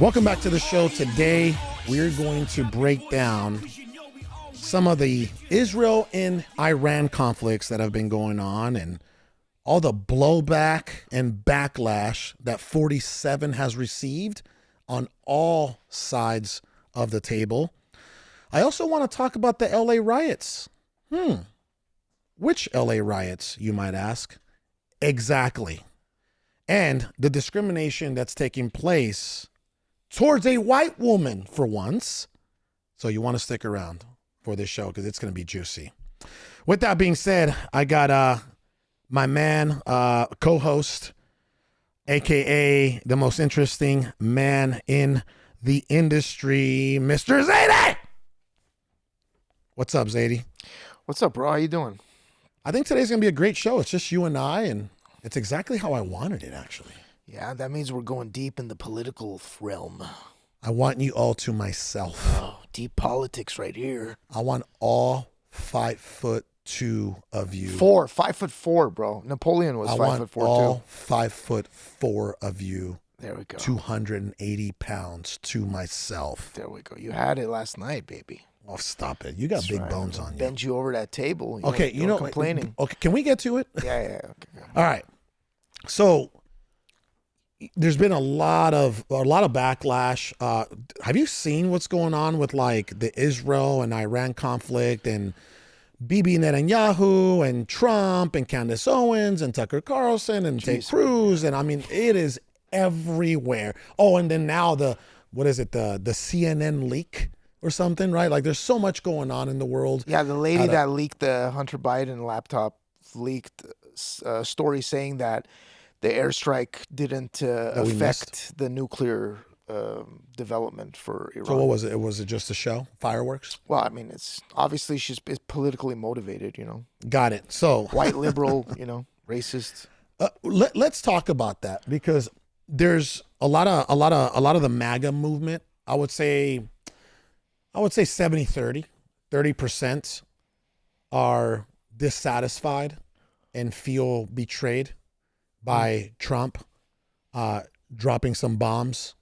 Welcome back to the show. Today, we're going to break down some of the Israel and Iran conflicts that have been going on and all the blowback and backlash that 47 has received on all sides of the table. I also want to talk about the LA riots. Which LA riots, you might ask? Exactly. And the discrimination that's taking place towards a white woman for once. So you want to stick around for this show because it's going to be juicy. With that being said, I got my man, co-host, aka the most interesting man in the industry, Mr. Zadie. What's up, Zadie? What's up, bro? How you doing? I think today's going to be a great show. It's just you and I, and it's exactly how I wanted it, actually. Yeah, that means we're going deep in the political realm. I want you all to myself. Oh, deep politics right here. I want all 5'2" of you. 5'4", bro. Napoleon was 5'4" too. I want all 5'4" of you. There we go. 280 pounds to myself. There we go. You had it last night, baby. Oh, stop it. You got big bones on you. Bend you over that table. Okay, you know, complaining. Okay, can we get to it? Yeah. Okay. All right. So there's been a lot of backlash. Have you seen what's going on with like the Israel and Iran conflict and Bibi Netanyahu and Trump and Candace Owens and Tucker Carlson and Ted Cruz? And I mean, it is everywhere. Oh, and then now the CNN leak or something, right? Like there's so much going on in the world. Yeah, the lady that leaked the Hunter Biden laptop leaked a story saying that the airstrike didn't affect the nuclear development for Iran. So what was it? Was it just a show? Fireworks? Well, I mean, it's obviously she's politically motivated, you know. Got it. So white liberal, you know, racist. Let's talk about that because there's a lot of the MAGA movement. I would say 70-30. 30% are dissatisfied and feel betrayed by Trump dropping some bombs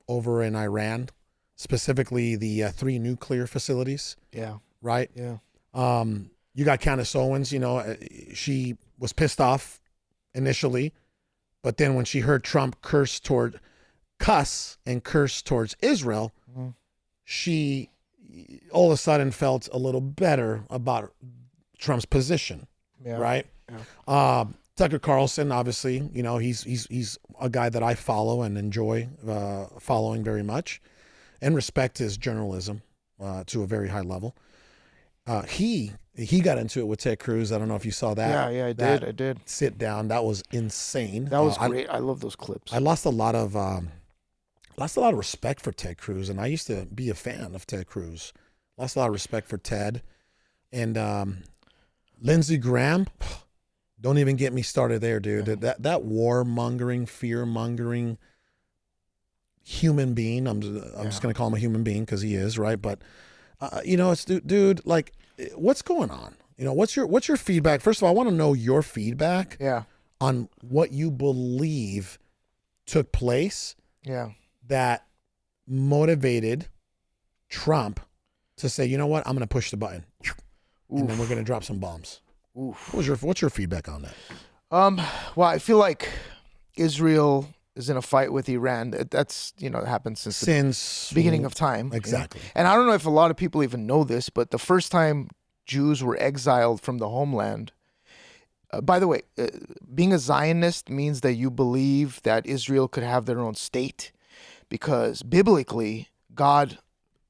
over in Iran, specifically the 3 nuclear facilities. Yeah. Right? Yeah. You got Candace Owens, you know, she was pissed off initially, but then when she heard Trump curse towards Israel, she all of a sudden felt a little better about Trump's position. Yeah. Right? Yeah. Tucker Carlson, obviously, you know, he's a guy that I follow and enjoy following very much and respect his journalism to a very high level. He got into it with Ted Cruz. I don't know if you saw that. Yeah, I did. Sit down. That was insane. That was great. I love those clips. I lost a lot of respect for Ted Cruz, and I used to be a fan of Ted Cruz. Lost a lot of respect for Ted. And Lindsey Graham, don't even get me started there, dude. Yeah. That warmongering, fear-mongering human being, I'm just going to call him a human being because he is, right? But, you know, it's, dude, like, what's going on? You know, what's your feedback? First of all, I want to know your feedback on what you believe took place that motivated Trump to say, you know what, I'm going to push the button. And then we're going to drop some bombs. What's your feedback on that? Well, I feel like Israel is in a fight with Iran. That's, you know, it happened since the beginning of time. Exactly. You know? And I don't know if a lot of people even know this, but the first time Jews were exiled from the homeland, by the way, being a Zionist means that you believe that Israel could have their own state because biblically, God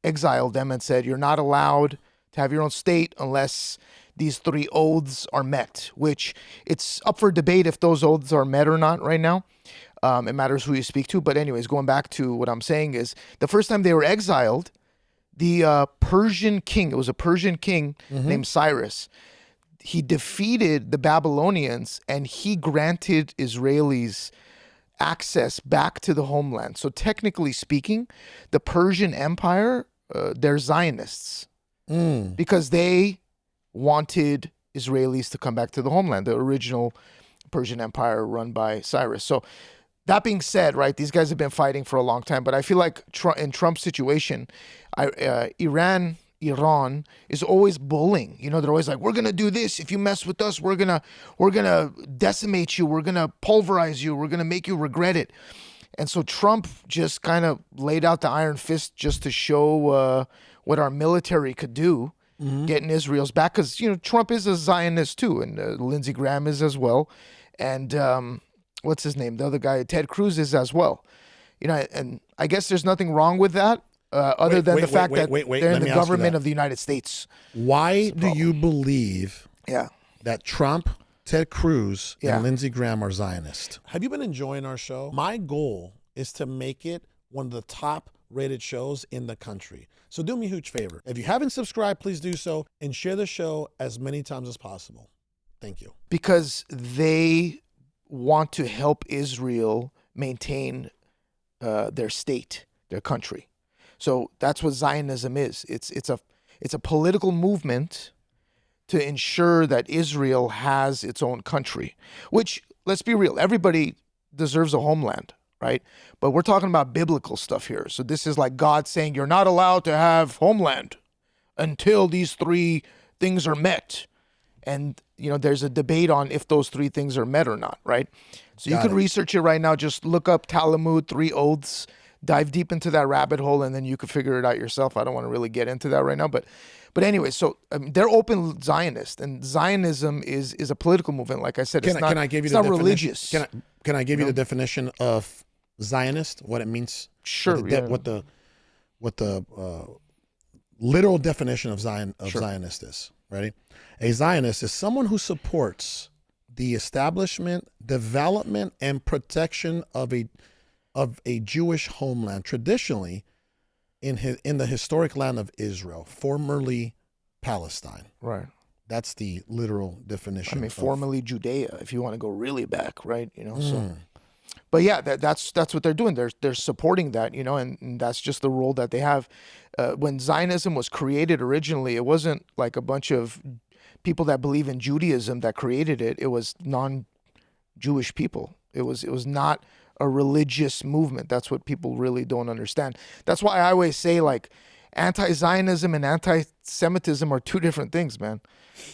exiled them and said, you're not allowed to have your own state unless these 3 oaths are met, which it's up for debate if those oaths are met or not right now. It matters who you speak to. But anyways, going back to what I'm saying is the first time they were exiled, the Persian king, it was a Persian king named Cyrus. He defeated the Babylonians and he granted Israelis access back to the homeland. So technically speaking, the Persian Empire, they're Zionists because they wanted Israelis to come back to the homeland, the original Persian Empire run by Cyrus. So That being said, right, these guys have been fighting for a long time, but I feel like in Trump's situation, Iran is always bullying. You know, they're always like, we're gonna do this. If you mess with us, we're gonna decimate you. We're gonna pulverize you. We're gonna make you regret it. And so Trump just kind of laid out the iron fist just to show what our military could do, getting Israel's back. Because, you know, Trump is a Zionist too, and Lindsey Graham is as well. And what's his name? The other guy, Ted Cruz, is as well. You know, and I guess there's nothing wrong with that, other than the fact that they're in the government of the United States. Why do you believe that Trump, Ted Cruz, and Lindsey Graham are Zionist? Have you been enjoying our show? My goal is to make it one of the top rated shows in the country. So do me a huge favor. If you haven't subscribed, please do so and share the show as many times as possible. Thank you. Because they want to help Israel maintain their state, their country. So that's what Zionism is. It's a political movement to ensure that Israel has its own country, which, let's be real, everybody deserves a homeland, right? But we're talking about biblical stuff here. So this is like God saying you're not allowed to have homeland until these three things are met. And, you know, there's a debate on if those three things are met or not, right? So you can research it right now. Just look up Talmud, 3 oaths, dive deep into that rabbit hole, and then you can figure it out yourself. I don't want to really get into that right now. But anyway, so they're open Zionist, and Zionism is a political movement. Like I said, it's not religious. Can I give you the definition of Zionist, what it means? Sure. What the literal definition of Zionist is. Ready? A Zionist is someone who supports the establishment, development, and protection of a Jewish homeland, traditionally in the historic land of Israel, formerly Palestine. Right. That's the literal definition. I mean, formerly Judea, if you want to go really back, right? You know, so. But yeah, that's what they're doing. They're supporting that, you know, and that's just the role that they have. When Zionism was created originally, it wasn't like a bunch of people that believe in Judaism that created it. It was non-Jewish people. It was not a religious movement. That's what people really don't understand. That's why I always say, like, anti-Zionism and anti-Semitism are two different things, man.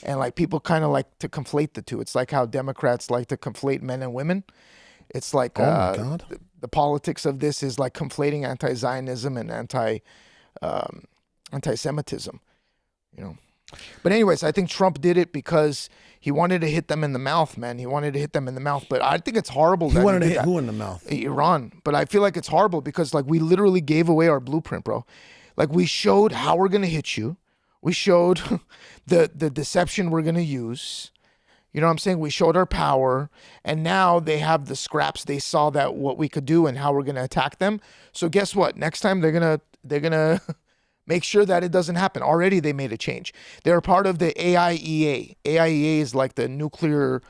And like people kind of like to conflate the two. It's like how Democrats like to conflate men and women. It's like the politics of this is like conflating anti-Zionism and anti-Semitism, you know. But anyways, I think Trump did it because he wanted to hit them in the mouth, man. He wanted to hit them in the mouth. But I think it's horrible that he wanted to hit who in the mouth? Iran. But I feel like it's horrible because like we literally gave away our blueprint, bro. Like we showed how we're gonna hit you. We showed the deception we're gonna use. You know what I'm saying? We showed our power, and now they have the scraps. They saw that what we could do and how we're gonna attack them. So guess what? Next time they're gonna make sure that it doesn't happen. Already they made a change. They're part of the AIEA. AIEA is like the nuclear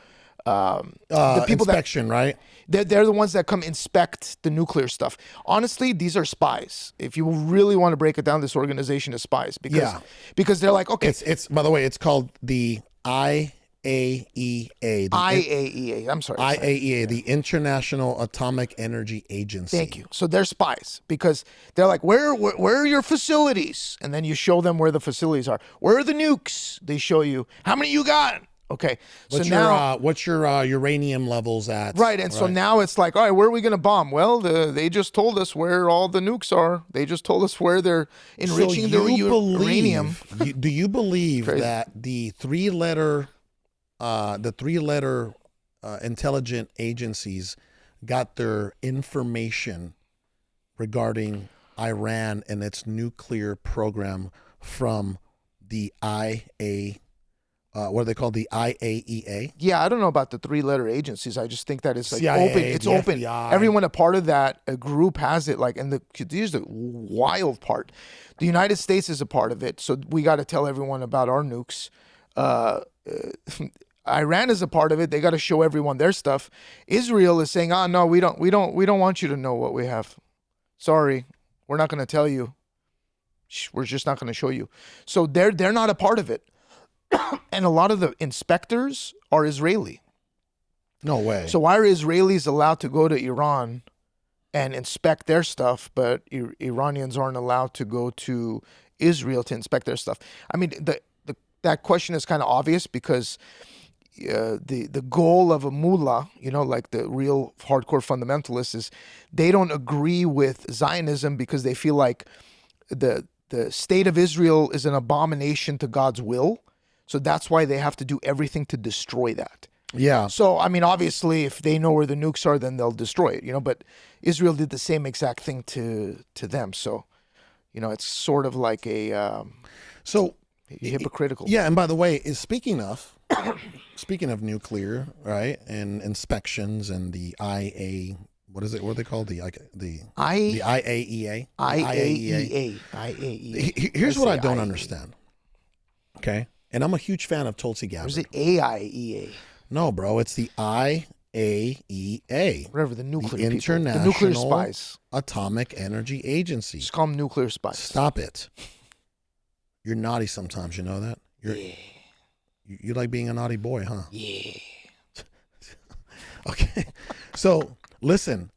the people inspection, right? They're the ones that come inspect the nuclear stuff. Honestly, these are spies. If you really want to break it down, this organization is spies because they're like, okay. It's by the way, it's called the IAEA. IAEA. I'm sorry. IAEA, the International Atomic Energy Agency. Thank you. So they're spies because they're like, where are your facilities? And then you show them where the facilities are. Where are the nukes? They show you. How many you got? Okay. What's your uranium levels at? Right. And so now it's like, all right, where are we going to bomb? Well, they just told us where all the nukes are. They just told us where they're enriching their uranium. Do you believe that the three-letter intelligent agencies got their information regarding Iran and its nuclear program from the what are they called? The IAEA? Yeah, I don't know about the three-letter agencies. I just think that it's like CIA, open. It's open. FBI. Everyone a part of that a group has it. Like, and here's the wild part: the United States is a part of it, so we got to tell everyone about our nukes. Iran is a part of it. They got to show everyone their stuff. Israel is saying, no, we don't want you to know what we have. Sorry, we're not going to tell you. We're just not going to show you. So they're not a part of it. And a lot of the inspectors are Israeli. No way. So why are Israelis allowed to go to Iran and inspect their stuff, but Iranians aren't allowed to go to Israel to inspect their stuff? I mean, that question is kind of obvious because the goal of a mullah, like the real hardcore fundamentalists, is they don't agree with Zionism because they feel like the state of Israel is an abomination to God's will. So that's why they have to do everything to destroy that. Yeah. So, I mean, obviously, if they know where the nukes are, then they'll destroy it, but Israel did the same exact thing to them. So, it's sort of like a hypocritical. Yeah, and by the way, speaking of nuclear, right, and inspections and the IA, what is it? What are they called? The IAEA. IAEA. Here's what I don't understand. Okay, and I'm a huge fan of Tulsi Gabbard. Or is it AIEA? No, bro, it's the IAEA. Whatever, the nuclear International the nuclear spies. Atomic Energy Agency. Just call them nuclear spies. Stop it. You're naughty sometimes, you know that? You like being a naughty boy, huh? Yeah. Okay. So, listen.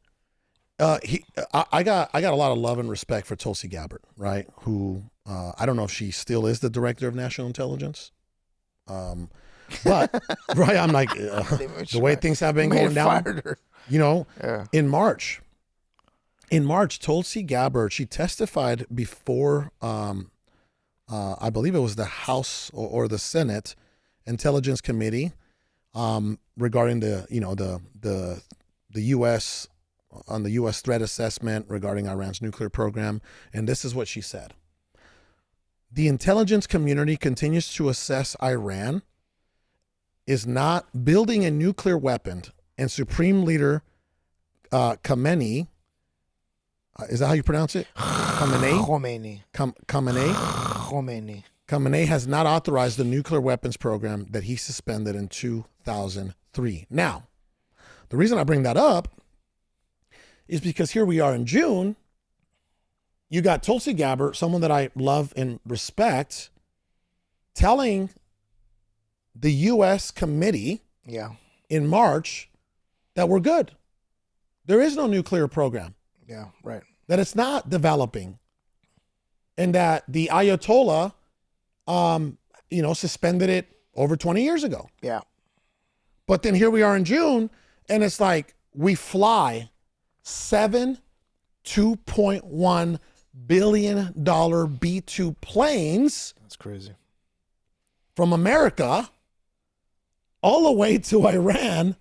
I got a lot of love and respect for Tulsi Gabbard, right? Who I don't know if she still is the director of national intelligence. But right, I'm like the way things have been going down. Yeah. In March, Tulsi Gabbard, she testified before I believe it was the House or the Senate Intelligence Committee regarding the U.S. on the U.S. threat assessment regarding Iran's nuclear program. And this is what she said. The intelligence community continues to assess Iran is not building a nuclear weapon, and Supreme Leader Khamenei, is that how you pronounce it? Khamenei has not authorized the nuclear weapons program that he suspended in 2003. Now, the reason I bring that up is because here we are in June. You got Tulsi Gabbard, someone that I love and respect, telling the U.S. committee in March that we're good. There is no nuclear program. Yeah, right. That it's not developing. And that the Ayatollah, suspended it over 20 years ago. Yeah. But then here we are in June, and it's like we fly 2.1 billion B-2 planes. That's crazy. From America all the way to Iran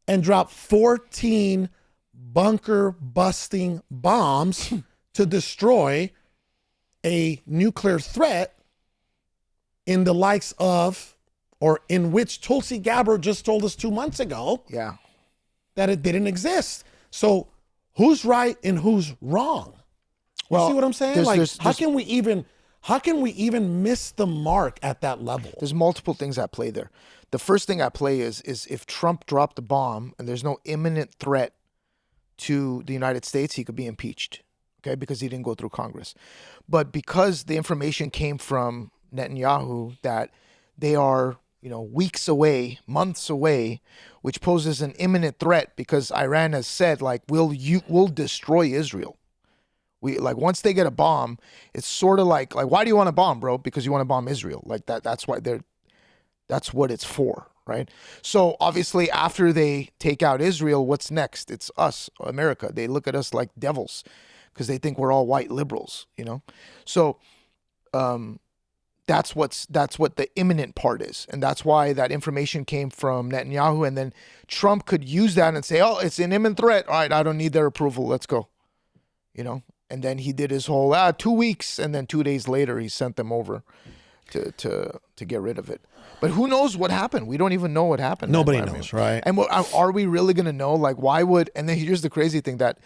and drop 14 bunker busting bombs to destroy a nuclear threat in the likes of, or in which Tulsi Gabbard just told us 2 months ago that it didn't exist. So who's right and who's wrong? You see what I'm saying? How can we even miss the mark at that level? There's multiple things at play there. The first thing at play is if Trump dropped the bomb and there's no imminent threat to the United States, he could be impeached, okay, because he didn't go through Congress. But because the information came from Netanyahu that they are, weeks away, months away, which poses an imminent threat because Iran has said, we'll destroy Israel. Once they get a bomb, it's sort of like why do you want a bomb, bro? Because you want to bomb Israel. That's why that's what it's for, right? So obviously after they take out Israel, what's next? It's us, America. They look at us like devils because they think we're all white liberals, So that's what the imminent part is. And that's why that information came from Netanyahu. And then Trump could use that and say, oh, it's an imminent threat. All right, I don't need their approval. Let's go. And then he did his whole 2 weeks, and then 2 days later he sent them over to get rid of it. But who knows what happened? We don't even know what happened. Nobody knows, right? And are we really going to know? Why would? And then here's the crazy thing, that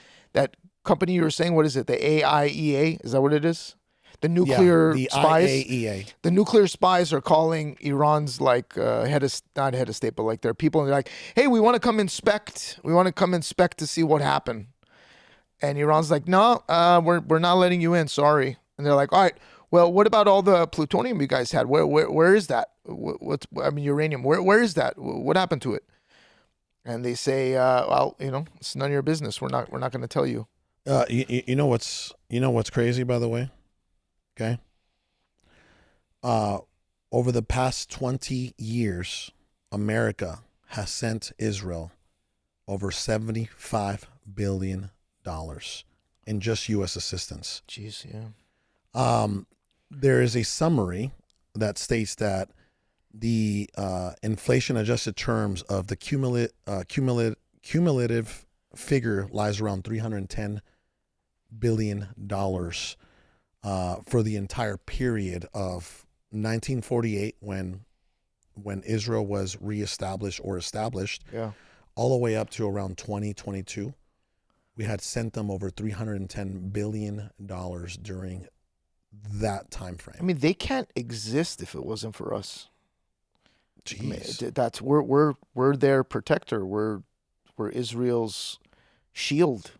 company you were saying, what is it? The AIEA? Is that what it is? The nuclear spies. IAEA. The nuclear spies are calling Iran's not head of state, but their people, and they're like, hey, we want to come inspect. We want to come inspect to see what happened. And Iran's like, no, we're not letting you in. Sorry. And they're like, all right, well, what about all the plutonium you guys had? Where is that? Uranium. Where is that? What happened to it? and they say, well, it's none of your business. We're not going to tell you. You know what's crazy, by the way? Okay. Over the past 20 years, America has sent Israel over $75 billion in just U.S. assistance. Jeez, yeah. There is a summary that states that the inflation-adjusted terms of the cumulative figure lies around $310 billion for the entire period of 1948 when Israel was reestablished or established, Yeah. all the way up to around 2022. We had sent them over $310 billion during that time frame. I mean, they can't exist if it wasn't for us. Jeez. I mean, that's we're their protector. We're Israel's shield,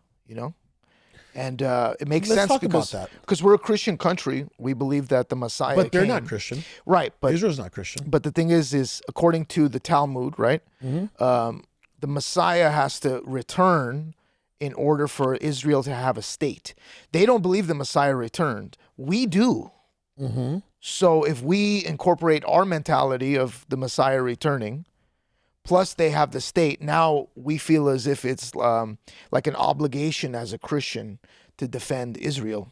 And it makes Let's sense talk because about that. because we're a Christian country. We believe that the Messiah But they're came. not Christian. Right, but Israel's not Christian. But the thing is according to the Talmud, right? Mm-hmm. The Messiah has to return in order for Israel to have a state. They don't believe the Messiah returned. We do. Mm-hmm. So if we incorporate our mentality of the Messiah returning, plus they have the state, now we feel as if it's like an obligation as a Christian to defend Israel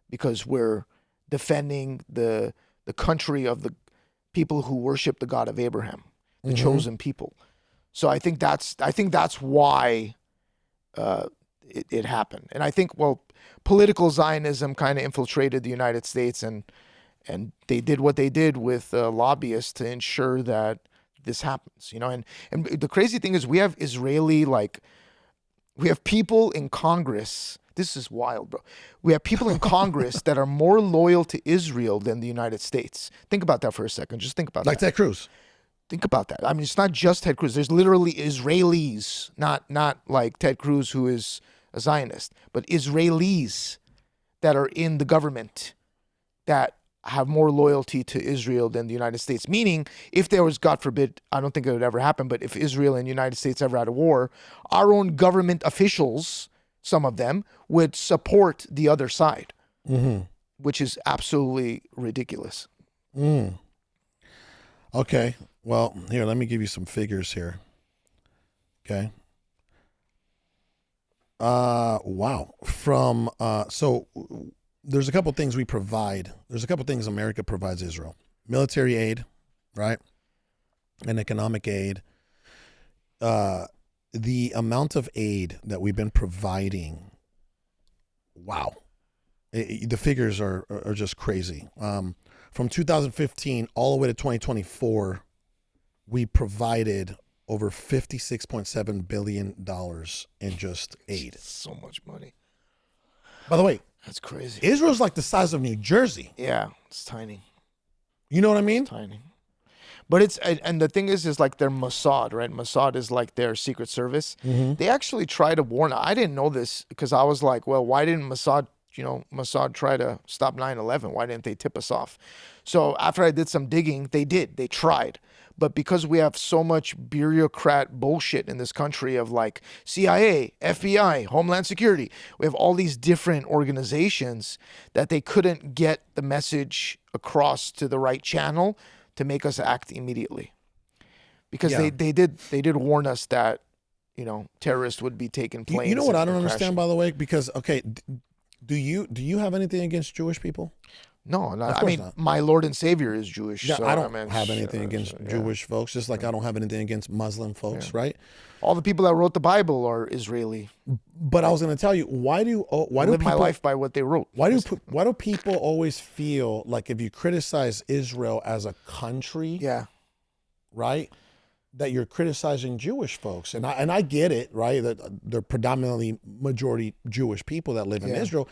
because we're defending the country of the people who worship the God of Abraham, the chosen people. So I think that's why it happened. And I think, political Zionism kind of infiltrated the United States and they did what they did with lobbyists to ensure that this happens, And the crazy thing is we have we have people in Congress. This is wild, bro. We have people in Congress that are more loyal to Israel than the United States. Think about that for a second. Just think about Like that. Ted Cruz. Think about that. I mean, it's not just Ted Cruz. There's literally Israelis, not like Ted Cruz, who is a Zionist, but Israelis that are in the government that have more loyalty to Israel than the United States. Meaning, if there was, God forbid, I don't think it would ever happen, but if Israel and the United States ever had a war, our own government officials, some of them, would support the other side, which is absolutely ridiculous. Okay. Well, here, let me give you some figures here. Okay. Wow. So there's a couple things we provide. There's a couple things America provides Israel. Military aid, right? And economic aid. The amount of aid that we've been providing, wow. The figures are just crazy. From 2015 all the way to 2024, we provided over $56.7 billion in just aid. So much money. By the way, That's crazy. Israel's like the size of New Jersey. Yeah, it's tiny. You know what I mean? Tiny. But and the thing is like their Mossad, right? Mossad is like their secret service. They actually try to warn. I didn't know this because I was like, well, why didn't Mossad try to stop 9/11? Why didn't they tip us off? So after I did some digging, they did. They tried. But because we have so much bureaucrat bullshit in this country of like CIA, FBI, Homeland Security, we have all these different organizations that they couldn't get the message across to the right channel to make us act immediately. Because they did warn us that, terrorists would be taking planes. You know what I don't understand, by the way? Because, okay, do you have anything against Jewish people? No, Of I course mean, not. my Lord and Savior is Jewish. Yeah, so I don't have anything against yeah. Jewish folks, just like I don't have anything against Muslim folks, right? All the people that wrote the Bible are Israeli. But I was going to tell you, why do I live people, my life by what they wrote. why do people always feel like if you criticize Israel as a country, Yeah. right, that you're criticizing Jewish folks? And I get it, right? That they're predominantly majority Jewish people that live in Israel,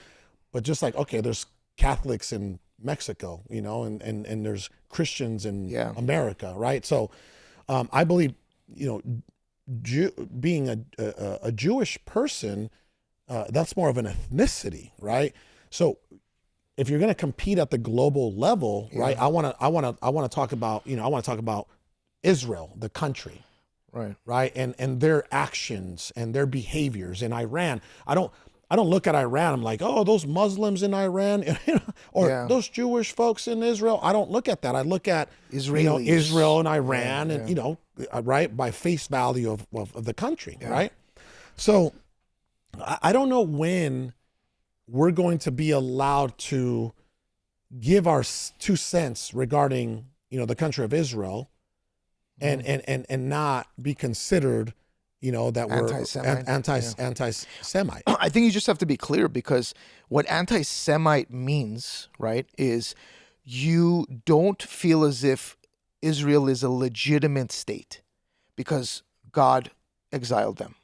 but just like, okay, there's Catholics in Mexico, and there's Christians in America, right? So I believe, being a Jewish person, that's more of an ethnicity, right? So if you're going to compete at the global level, right? I want to talk about, I want to talk about Israel, the country, right? And their actions and their behaviors in Iran. I don't look at Iran. I'm like, oh, those Muslims in Iran, or those Jewish folks in Israel. I don't look at that. I look at Israelis. Israel and Iran, and right, by face value of the country, right? So I don't know when we're going to be allowed to give our 2 cents regarding the country of Israel, and not be considered, that we're anti-Semite. I think you just have to be clear, because what anti-Semite means, right, is you don't feel as if Israel is a legitimate state because God exiled them.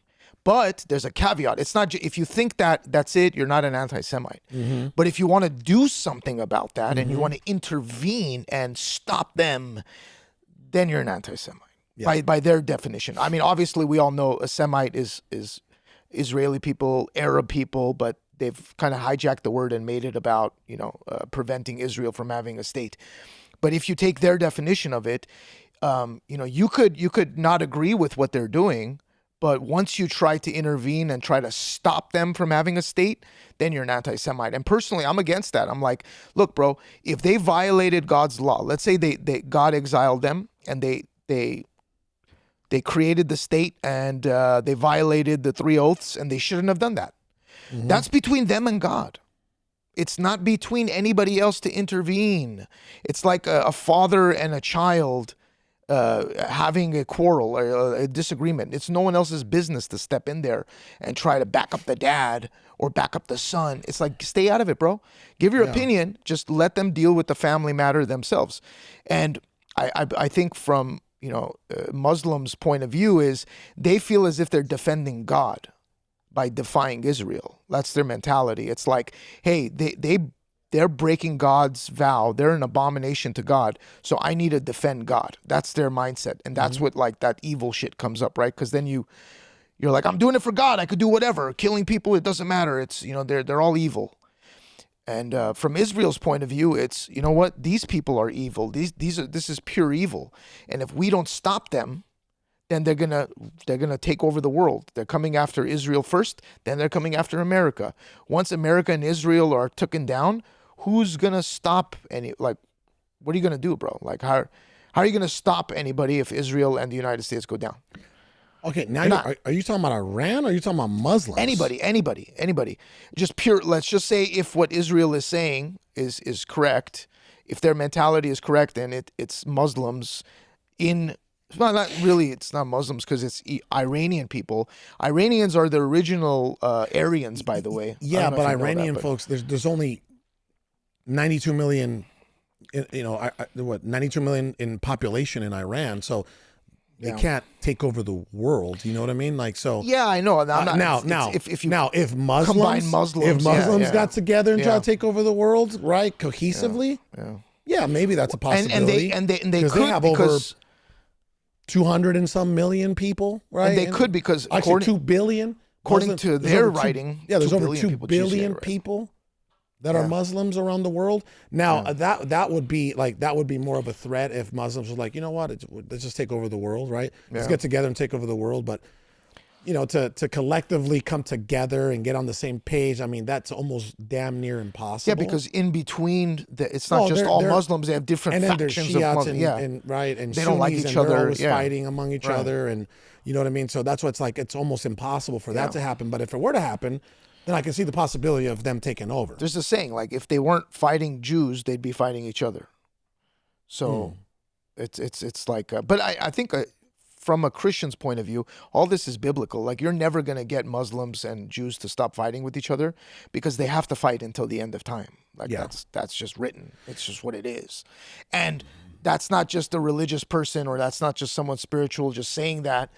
But there's a caveat. It's not if you think that that's it, you're not an anti-Semite. But if you want to do something about that and you want to intervene and stop them, then you're an anti-Semite by their definition. I mean, obviously, we all know a Semite is Israeli people, Arab people, but they've kind of hijacked the word and made it about preventing Israel from having a state. But if you take their definition of it, you could not agree with what they're doing. But once you try to intervene and try to stop them from having a state, then you're an anti-Semite. And personally, I'm against that. I'm like, look, bro, if they violated God's law, let's say God exiled them and they created the state and they violated the 3 oaths, and they shouldn't have done that. That's between them and God. It's not between anybody else to intervene. It's like a father and a child having a quarrel or a disagreement. It's no one else's business to step in there and try to back up the dad or back up the son. It's like, stay out of it, bro. Give your opinion. Just let them deal with the family matter themselves. And I think from Muslims' point of view is they feel as if they're defending God by defying Israel. That's their mentality. It's like, hey, they're breaking God's vow. They're an abomination to God. So I need to defend God. That's their mindset. And that's what like that evil shit comes up, right? Because then you're like, I'm doing it for God. I could do whatever. Killing people, it doesn't matter. It's, they're all evil. And from Israel's point of view, it's, you know what? These people are evil. This is pure evil. And if we don't stop them, then they're gonna take over the world. They're coming after Israel first, then they're coming after America. Once America and Israel are taken down, who's gonna stop what are you gonna do, bro? Like how are you gonna stop anybody if Israel and the United States go down? Okay, now are you talking about Iran or are you talking about Muslims? Anybody. Just pure, let's just say if what Israel is saying is correct, if their mentality is correct, and it's Muslims it's not Muslims because it's Iranian people. Iranians are the original Aryans, by the way. Yeah, but Iranian folks, there's only 92 million, 92 million in population in Iran. So they can't take over the world. You know what I mean? Like, so. Yeah, I know. If Muslims got together and tried to take over the world, right, cohesively, yeah, maybe that's a possibility. And they could, they have over 200 and some million people, right? And they could, because actually 2 billion. According to their writing, there's over 2 billion people that are Muslims around the world. Now that would be more of a threat if Muslims were like, you know what, let's just take over the world, right? Let's get together and take over the world. But to collectively come together and get on the same page, I mean, that's almost damn near impossible. Yeah, because in between, it's not just all Muslims. They have different factions of Muslims. And right, and they Sunnis, don't like each and other. They're always fighting among each other, and you know what I mean. So that's what's like. It's almost impossible for that to happen. But if it were to happen, then I can see the possibility of them taking over. There's a saying, like, if they weren't fighting Jews, they'd be fighting each other. So it's like, but I think. From a Christian's point of view, all this is biblical. Like, you're never going to get Muslims and Jews to stop fighting with each other because they have to fight until the end of time. Like, that's just written. It's just what it is. And that's not just a religious person, or that's not just someone spiritual just saying that.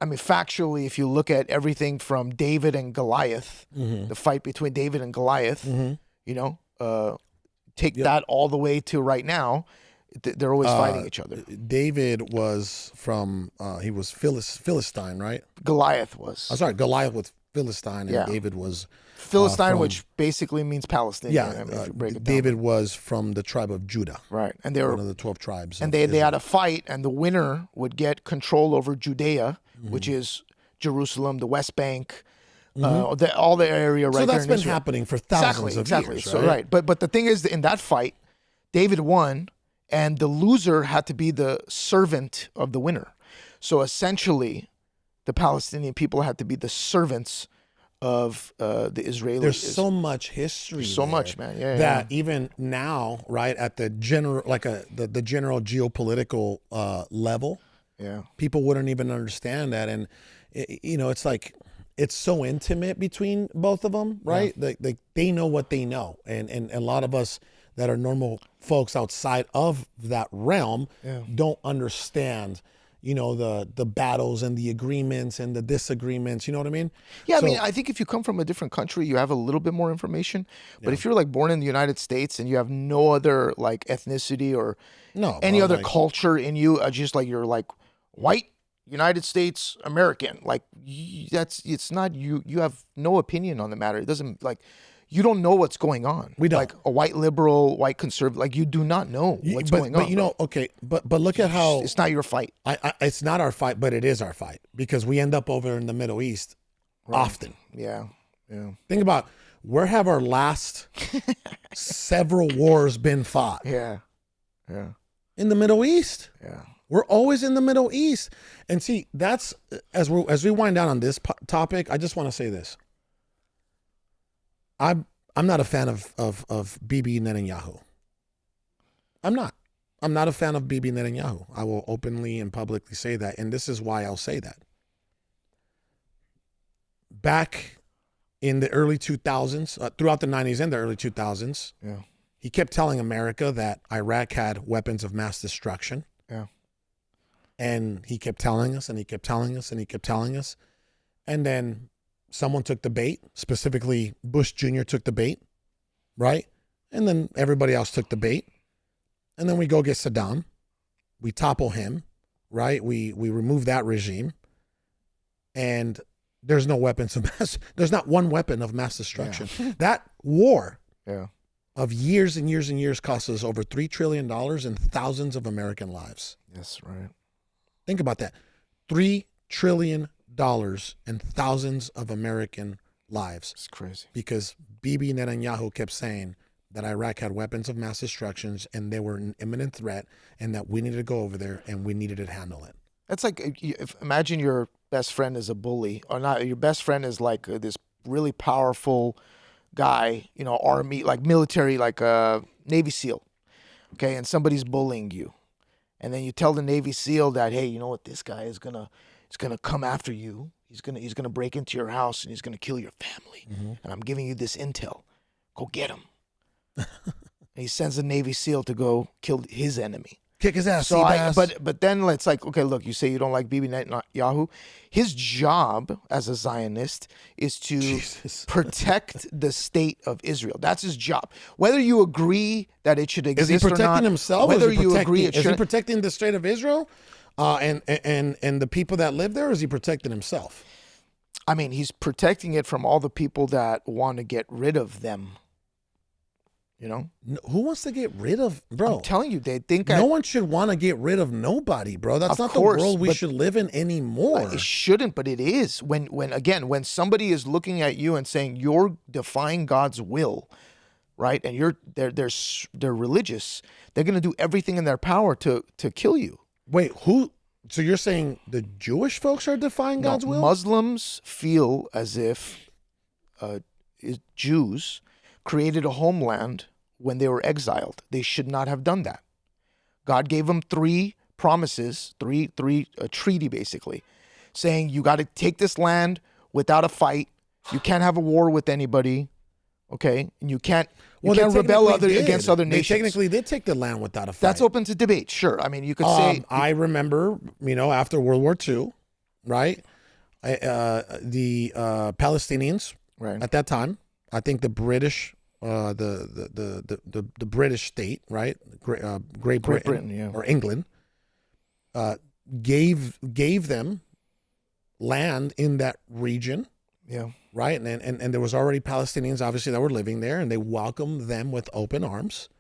I mean, factually, if you look at everything from David and Goliath, the fight between David and Goliath, take that all the way to right now, they're always fighting each other. David was from, he was Philistine, right? Goliath was. I'm sorry, Goliath was Philistine, and Yeah. David was Philistine, from- which basically means Palestinian. yeah. I mean, if you break it down. David was from the tribe of Judah, Right. And they one were of the 12 tribes. and of they Israel. had a fight, and the winner would get control over Judea, which is Jerusalem, the West Bank, all the area right so there that's in been Israel. happening for thousands Exactly. of years, So right? right. But the thing is, in that fight, David won, and the loser had to be the servant of the winner. So essentially, the Palestinian people had to be the servants of the Israelis. There's so much history. So there much, man. Yeah, that even now, right at the general, the general geopolitical level, yeah. people wouldn't even understand that. And it's like it's so intimate between both of them, right? They know what they know, and a lot of us that are normal folks outside of that realm don't understand. The battles and the agreements and the disagreements. You know what I mean? Yeah, So- I mean, I think if you come from a different country, you have a little bit more information. But if you're like born in the United States and you have no other like ethnicity or No, any bro, other like- culture in you, just like you're like white United States American, like it's not you. You have no opinion on the matter. It doesn't like. You don't know what's going on. We don't. Like a white liberal, white conservative, like you do not know what's going on. But okay, but look at how It's not your fight. it's not our fight, but it is our fight because we end up over in the Middle East often. Yeah. Think about where have our last several wars been fought? Yeah. In the Middle East. Yeah. We're always in the Middle East. And see, that's as we wind down on this topic, I just want to say this. I'm not a fan of Bibi Netanyahu. I'm not. I'm not a fan of Bibi Netanyahu. I will openly and publicly say that, and this is why I'll say that. Back in the early 2000s, throughout the 90s and the early 2000s, he kept telling America that Iraq had weapons of mass destruction. Yeah. And he kept telling us, and he kept telling us, and he kept telling us. And then someone took the bait, specifically Bush Jr. took the bait, right? And then everybody else took the bait. And then we go get Saddam. We topple him, right? We remove that regime. And there's no weapons of mass. There's not one weapon of mass destruction. Yeah. That war Yeah. of years and years and years cost us over $3 trillion and thousands of American lives. That's right. Think about that. $3 trillion and thousands of American lives. It's crazy. Because Bibi Netanyahu kept saying that Iraq had weapons of mass destruction and they were an imminent threat and that we needed to go over there and we needed to handle it. That's like, imagine your best friend is a bully, or not. Your best friend is like this really powerful guy, army, like military, like a Navy SEAL. Okay. And somebody's bullying you. And then you tell the Navy SEAL that, hey, you know what? This guy is gonna come after you. He's gonna break into your house and he's gonna kill your family. Mm-hmm. And I'm giving you this intel. Go get him. And he sends a Navy SEAL to go kill his enemy. Kick his ass, So Seabass. but then it's like, okay, look, you say you don't like Bibi Netanyahu. His job as a Zionist is to Jesus. protect the state of Israel. That's his job. Whether you agree that it should Is exist he or protecting not, himself? whether Is he you protecting- agree it is he should. protecting the state of Israel and the people that live there, or is he protecting himself? I mean, he's protecting it from all the people that want to get rid of them. No, who wants to get rid of, bro? I'm telling you, they think No one should want to get rid of nobody, bro. That's Of not course, the world we but- should live in anymore. It shouldn't, but it is. When somebody is looking at you and saying you're defying God's will, right? And they're religious, they're gonna do everything in their power to kill you. Wait, who? So you're saying the Jewish folks are defying No, God's will? Muslims feel as if Jews created a homeland when they were exiled. They should not have done that. God gave them 3 promises, a treaty basically, saying you got to take this land without a fight. You can't have a war with anybody, okay? And you can't they rebel technically did. against other nations. They technically did take the land without a fight. That's open to debate, sure. I mean, you could say I remember, after World War II, right? The Palestinians right. at that time, I think the British, the British state, right? Great Britain, yeah. or England, gave them land in that region, Yeah. right? And there was already Palestinians, obviously, that were living there, and they welcomed them with open arms.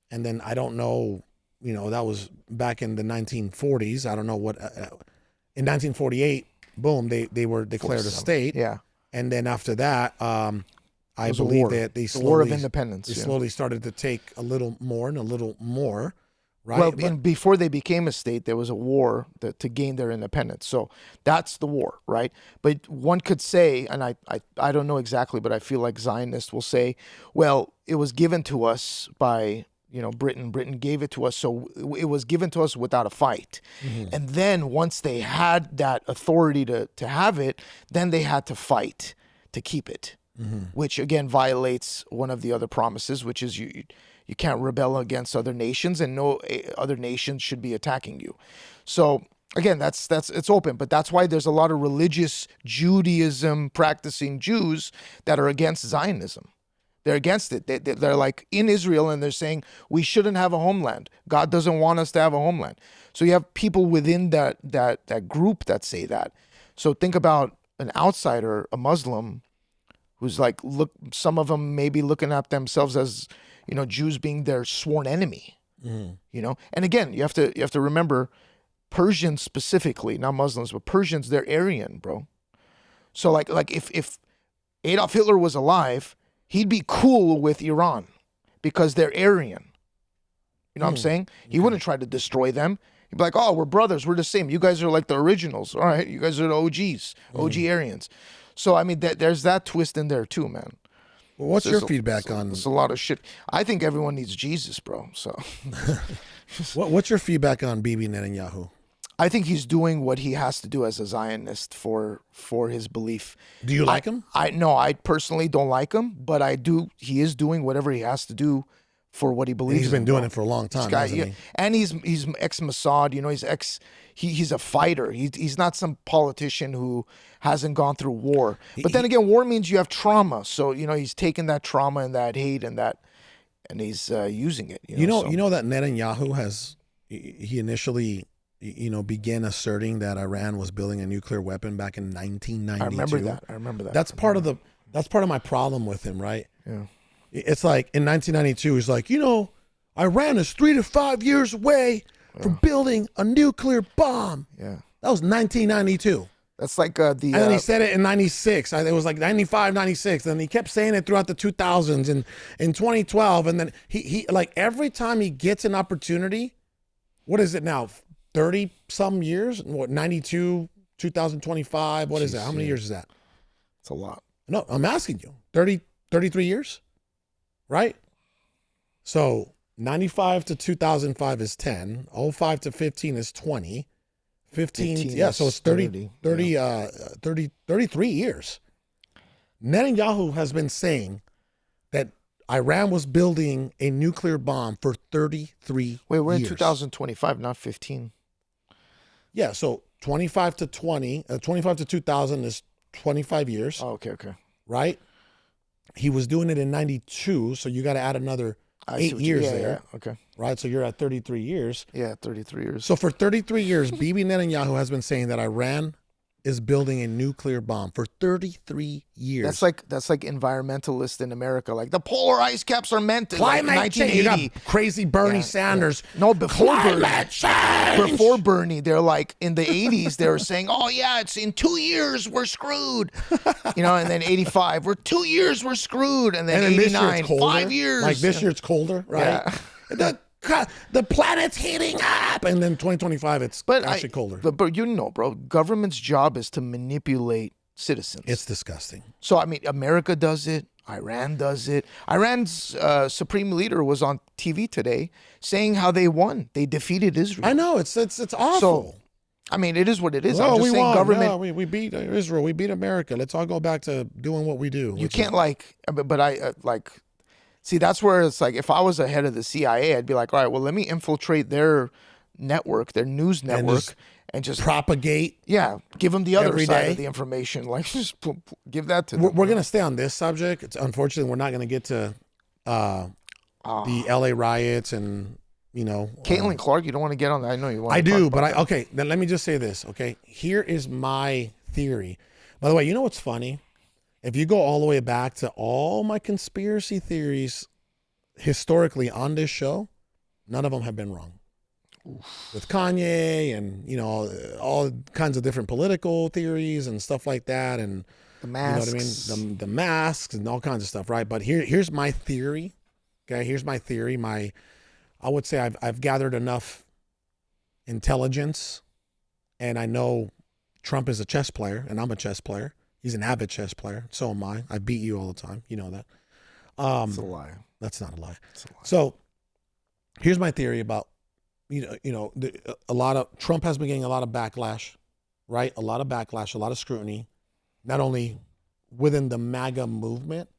And then I don't know, that was back in the 1940s. I don't know what, in 1948, boom, they were declared a state. Yeah. And then after that, I was a believe war. that they The War slowly, of Independence. they yeah. slowly started to take a little more and a little more, right? Well, But- and before they became a state, there was a war to gain their independence. So that's the war, right? But one could say, and I don't know exactly, but I feel like Zionists will say, well, it was given to us by Britain. Britain gave it to us, so it was given to us without a fight. And then once they had that authority to have it, then they had to fight to keep it, which again violates one of the other promises, which is you can't rebel against other nations, and no other nations should be attacking you. So again, that's it's open, but that's why there's a lot of religious Judaism practicing Jews that are against Zionism. They're against it. They're like in Israel, and they're saying we shouldn't have a homeland. God doesn't want us to have a homeland. So you have people within that group that say that. So think about an outsider, a Muslim, who's like, some of them may be looking at themselves as, Jews being their sworn enemy. And again, you have to remember, Persians specifically, not Muslims, but Persians, they're Aryan, bro. So like if Adolf Hitler was alive, he'd be cool with Iran because they're Aryan. You know what I'm saying? He wouldn't try to destroy them. He'd be like, oh, we're brothers. We're the same. You guys are like the originals. All right. You guys are the OGs, OG Aryans. So, I mean, there's that twist in there too, man. Well, what's your feedback on? There's a lot of shit. I think everyone needs Jesus, bro. So, What's your feedback on Bibi Netanyahu? I think he's doing what he has to do as a Zionist for his belief. Do you like him? I personally don't like him, but I do. He is doing whatever he has to do for what he believes. He's been doing it for a long time, hasn't he? And he's ex-Mossad. He's a fighter. He's not some politician who hasn't gone through war. But then again, war means you have trauma. So he's taken that trauma and that hate and he's using it. You know that Netanyahu he initially began asserting that Iran was building a nuclear weapon back in 1992. I remember that. That's part of my problem with him, right? Yeah. It's like in 1992, he's like, Iran is 3 to 5 years away from building a nuclear bomb. Yeah. That was 1992. That's like and then he said it in 96. It was like 95, 96. And he kept saying it throughout the 2000s and in 2012. And then he like every time he gets an opportunity, what is it now? 30 some years? What, 92, 2025? What is that? How many years is that? It's a lot. No, I'm asking you. 33 years? Right? So 95 to 2005 is 10. 05 to 15 is 20. 15 yeah, so it's 33 years. Netanyahu has been saying that Iran was building a nuclear bomb for 33 years. Wait, we're in 2025, not 15. Yeah, so 25 to 2000 is 25 years. Oh, okay. Right? He was doing it in 92, so you got to add another 8 years there. Yeah, okay. Right, so you're at 33 years. Yeah, 33 years. So for 33 years, Bibi Netanyahu has been saying that Iran is building a nuclear bomb for 33 years. That's like environmentalists in America. Like the polar ice caps are meant to climate change. You got crazy Bernie Sanders. Yeah. No, before climate change. Before Bernie, they're like in the 80s. They were saying, "Oh yeah, it's in 2 years we're screwed," And then 85, 2 years we're screwed, and then 89, 5 years. Like this year it's colder, right? Yeah. The planet's heating up, and then 2025 it's actually colder. But bro, government's job is to manipulate citizens. It's disgusting. So I mean, America does it. Iran does it. Iran's supreme leader was on TV today saying how they won. They defeated Israel. I know it's awful. So, I mean, it is what it is. Oh, I'm just saying, won. government. Yeah, we beat Israel. We beat America. Let's all go back to doing what we do. You can't see, that's where it's like, if I was the head of the CIA, I'd be like, all right, well, let me infiltrate their network, their news network, and just propagate. Yeah, give them the other every side day of the information. Like, just give that to them. We're going to stay on this subject. Unfortunately, we're not going to get to the LA riots and, Caitlin Clark, you don't want to get on that. I know you want to. I do, but okay, then let me just say this, okay? Here is my theory. By the way, you know what's funny? if you go all the way back to all my conspiracy theories historically on this show, none of them have been wrong. With Kanye and, all kinds of different political theories and stuff like that. And The masks. you know what I mean? The masks and all kinds of stuff, right? But here's my theory. Okay, here's my theory. I would say I've gathered enough intelligence, and I know Trump is a chess player, and I'm a chess player. He's an avid chess player. So am I. I beat you all the time. You know that. It's a lie. That's not a lie. It's a lie. So here's my theory about, a lot of Trump has been getting a lot of backlash, right? A lot of backlash, a lot of scrutiny, not only within the MAGA movement,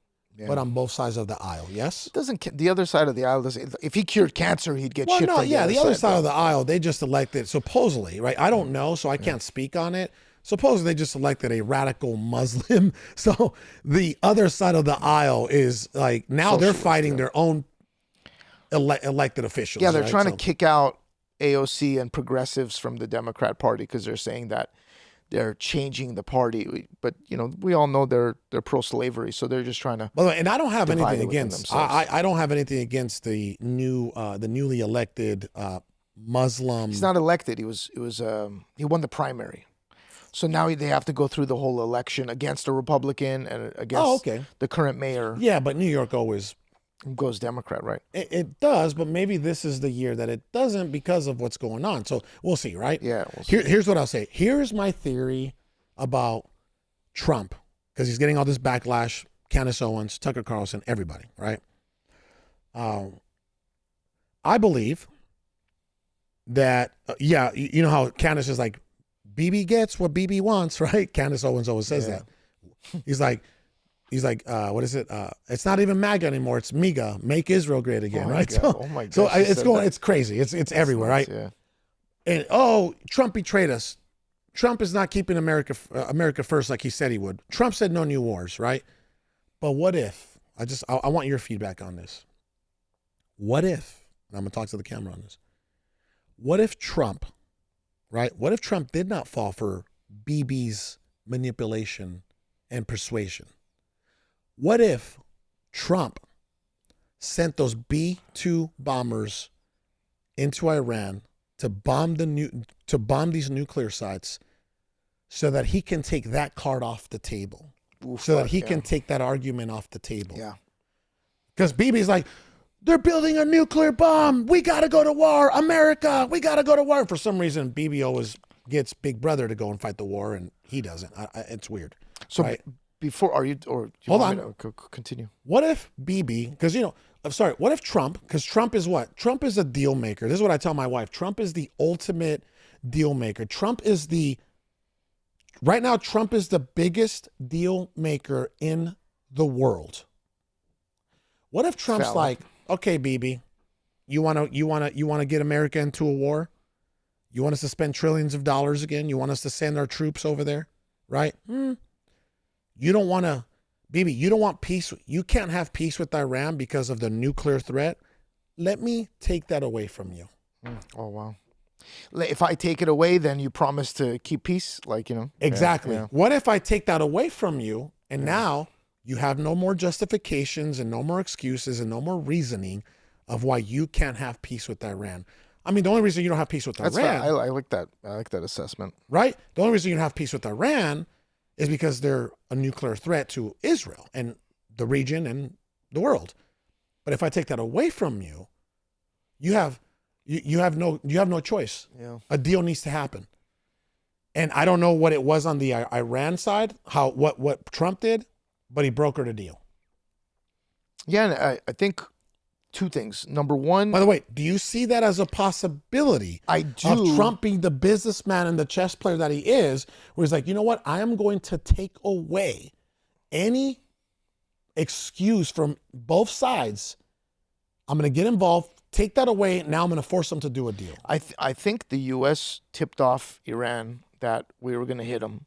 but on both sides of the aisle. Yes. The other side of the aisle doesn't. If he cured cancer, he'd get shit. The other side of the aisle, they just elected, supposedly, right? I don't know, so I can't speak on it. Supposedly they just elected a radical Muslim. So the other side of the aisle is like, now they're fighting their own elected officials. Yeah, they're right? trying to kick out AOC and progressives from the Democrat Party because they're saying that they're changing the party. But we all know they're pro-slavery, so they're just trying to. By the way, and I don't have divide anything it within against. themselves. I don't have anything against the newly elected Muslim. He's not elected. He won the primary, so now they have to go through the whole election against a Republican and against the current mayor. Yeah, but New York always goes Democrat, right? It does, but maybe this is the year that it doesn't because of what's going on. So we'll see, right? Yeah. We'll see. Here's what I'll say. Here's my theory about Trump, because he's getting all this backlash. Candace Owens, Tucker Carlson, everybody, right? I believe that, you know how Candace is like, BB gets what BB wants, right? Candace Owens always says that. He's like, what is it? It's not even MAGA anymore. It's MIGA, Make Israel Great Again, right? God. So it's crazy. It's everywhere, right? Yeah. And Trump betrayed us. Trump is not keeping America first like he said he would. Trump said no new wars, right? But what if? I want your feedback on this. What if? And I'm gonna talk to the camera on this. What if Trump, right? What if Trump did not fall for BB's manipulation and persuasion? What if Trump sent those B-2 bombers into Iran to bomb these nuclear sites so that he can take that card off the table, that he can take that argument off the table? Yeah. Because BB's like, they're building a nuclear bomb. We got to go to war. America, we got to go to war. For some reason, BB always gets Big Brother to go and fight the war, and he doesn't. It's weird. So right? Hold on. Continue. What if BB, because, what if Trump, because Trump is what? Trump is a deal maker. This is what I tell my wife. Trump is the ultimate deal maker. Right now, Trump is the biggest deal maker in the world. What if Trump's like, okay, BB, you want to get America into a war? You want us to spend trillions of dollars again? You want us to send our troops over there, right? You don't want to, BB, you don't want peace. You can't have peace with Iran because of the nuclear threat. Let me take that away from you. Oh, wow. If I take it away, then you promise to keep peace? Exactly. Yeah. What if I take that away from you, and now you have no more justifications and no more excuses and no more reasoning of why you can't have peace with Iran? I mean, the only reason you don't have peace with Iran. Fair. I like that. I like that assessment. Right? The only reason you don't have peace with Iran is because they're a nuclear threat to Israel and the region and the world. But if I take that away from you, you have no choice. Yeah. A deal needs to happen. And I don't know what it was on the Iran side, what Trump did, but he brokered a deal. Yeah, and I think two things. Number one, by the way, do you see that as a possibility? I do. Of Trump being the businessman and the chess player that he is, where he's like, you know what? I am going to take away any excuse from both sides. I'm going to get involved, take that away. Now I'm going to force them to do a deal. I think the U.S. tipped off Iran that we were going to hit them,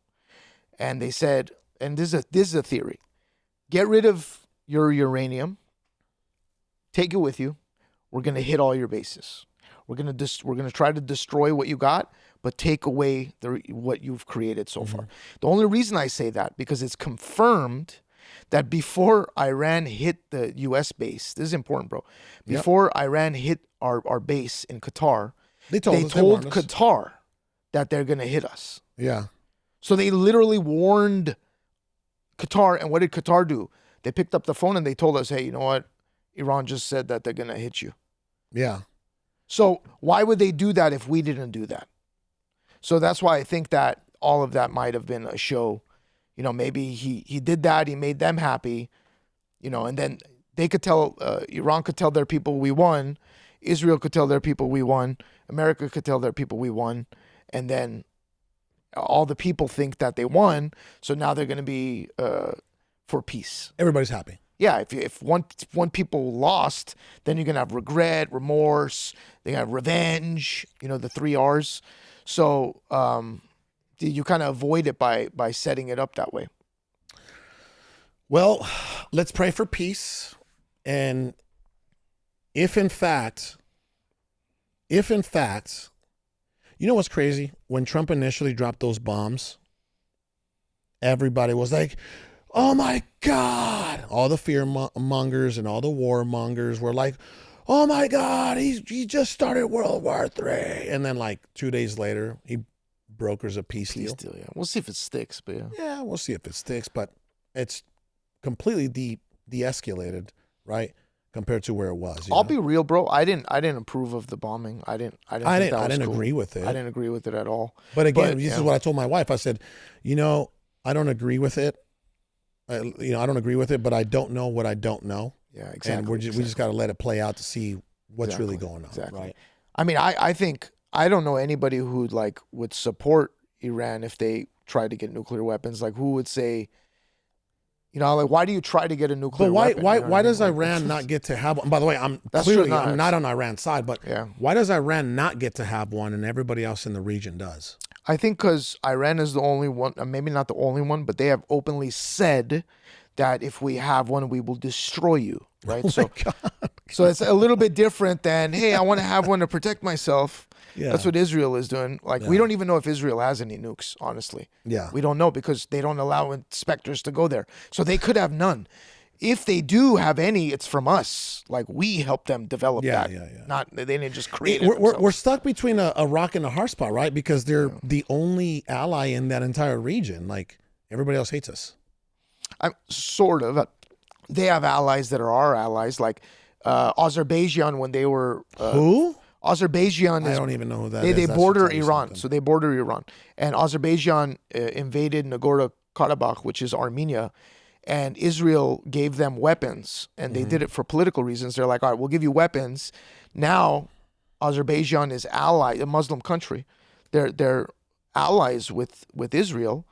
and they said, and this is a theory: get rid of your uranium. Take it with you. We're going to hit all your bases. We're going to try to destroy what you got, but take away what you've created so far. The only reason I say that, because it's confirmed that before Iran hit the U.S. base, this is important, bro. Before Iran hit our base in Qatar, They told us, told warned us. Qatar that they're going to hit us. Yeah. So they literally warned Qatar. And what did Qatar do? They picked up the phone and they told us, hey, you know what? Iran just said that they're going to hit you. Yeah. So why would they do that if we didn't do that? So that's why I think that all of that might have been a show. You know, maybe he did that. He made them happy, you know, and then they could tell, Iran could tell their people we won. Israel could tell their people we won. America could tell their people we won. And then all the people think that they won. So now they're going to be for peace. Everybody's happy. Yeah, if one people lost, then you're gonna have regret, remorse, they're gonna have revenge. You know, the 3 R's. So you kind of avoid it by setting it up that way. Well, let's pray for peace. And if in fact, you know what's crazy? When Trump initially dropped those bombs, everybody was like, oh my God. All the fear mongers and all the war mongers were like, oh my God, he just started World War III. And then like 2 days later, he brokers a peace deal. Yeah. We'll see if it sticks, but yeah. Yeah, we'll see if it sticks, but it's completely de-escalated, right? Compared to where it was. I'll be real, bro. I didn't approve of the bombing. I didn't agree with it. I didn't agree with it at all. But again, this is what I told my wife. I said, you know, I don't agree with it. I don't agree with it, but I don't know what I don't know. Yeah, exactly. And we just got to let it play out to see what's really going on. Exactly. Right. I mean, I think I don't know anybody who like would support Iran if they tried to get nuclear weapons. Like, who would say, you know, like, why do you try to get a nuclear weapon? But why does Iran not get to have one? By the way, I'm not on Iran's side, but why does Iran not get to have one and everybody else in the region does? I think because Iran is the only one, maybe not the only one, but they have openly said that if we have one, we will destroy you, right? So it's a little bit different than, hey, I want to have one to protect myself. Yeah. That's what Israel is doing. Like, we don't even know if Israel has any nukes, honestly. Yeah. We don't know because they don't allow inspectors to go there. So they could have none. If they do have any, it's from us. Like, we helped them develop that. Not, they didn't just create it. We're stuck between a rock and a hard spot, right? Because they're the only ally in that entire region. Like, everybody else hates us. Sort of. They have allies that are our allies. Like Azerbaijan, when they were... Who? Azerbaijan is... I don't even know who that is. They border Iran. So they border Iran. And Azerbaijan invaded Nagorno-Karabakh, which is Armenia. And Israel gave them weapons, and they did it for political reasons. They're like, all right, we'll give you weapons. Now, Azerbaijan is a Muslim country. They're allies with Israel,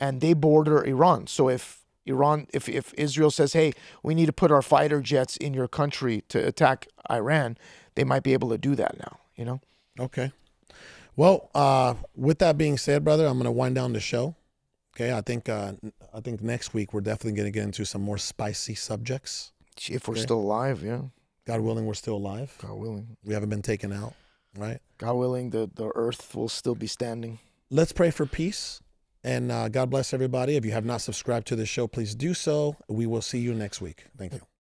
and they border Iran. So if Israel says, hey, we need to put our fighter jets in your country to attack Iran, they might be able to do that now, you know? Okay. Well, with that being said, brother, I'm going to wind down the show. Okay, I think next week we're definitely going to get into some more spicy subjects. If we're still alive, yeah. God willing, we're still alive. God willing. We haven't been taken out, right? God willing, the earth will still be standing. Let's pray for peace, and God bless everybody. If you have not subscribed to the show, please do so. We will see you next week. Thank you.